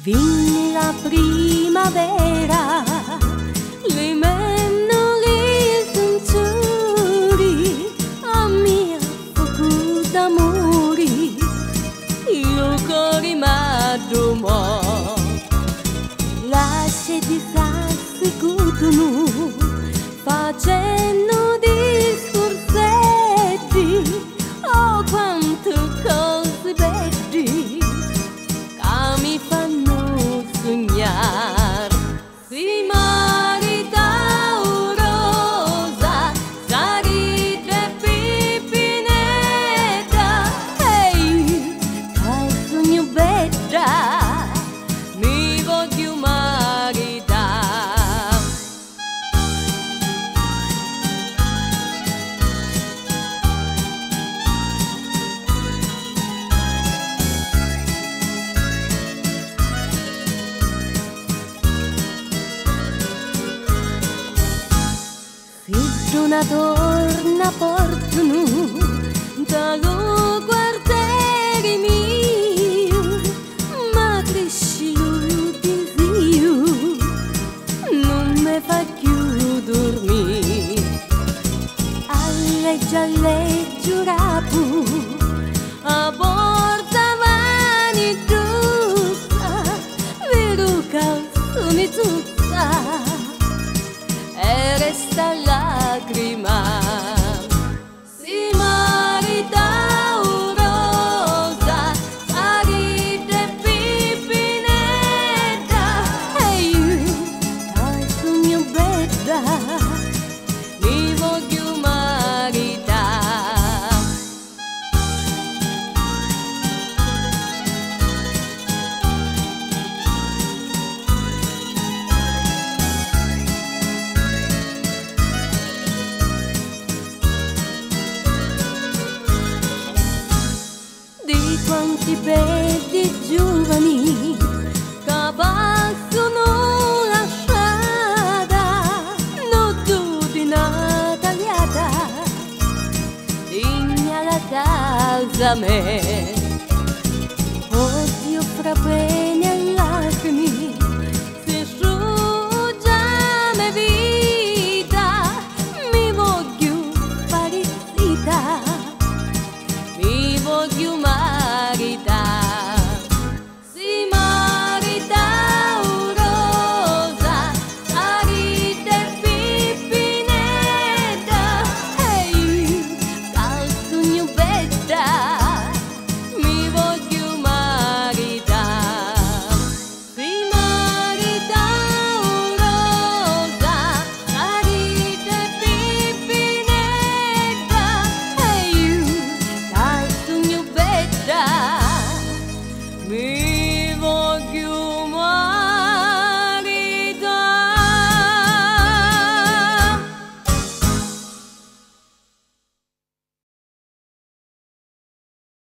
Vinni la primavera, le mennoli sinceri, a mia fuoco d'amori, il cuore m'addumò. Lascia di sassi gutuno, facendo discorsetti, oh quanto cose belli che mi fanno sognare. Si marita rosa, sarite pipinetta, ehi, che sogno bella, mi voglio maritare. Se una torna portano dallo quartiere mio, ma cresci il desio, non mi fa più dormire. Alleggia rapu, a porta mani giusta, vero calzone tutta, e resta lacrima. Si marita rosa, sarite pipinetta, e io, che sogno bella, mi voglio maritare. Di quanti belli giovani che passano la strada, nottudina tagliata, digna la casa me. Oddio frappè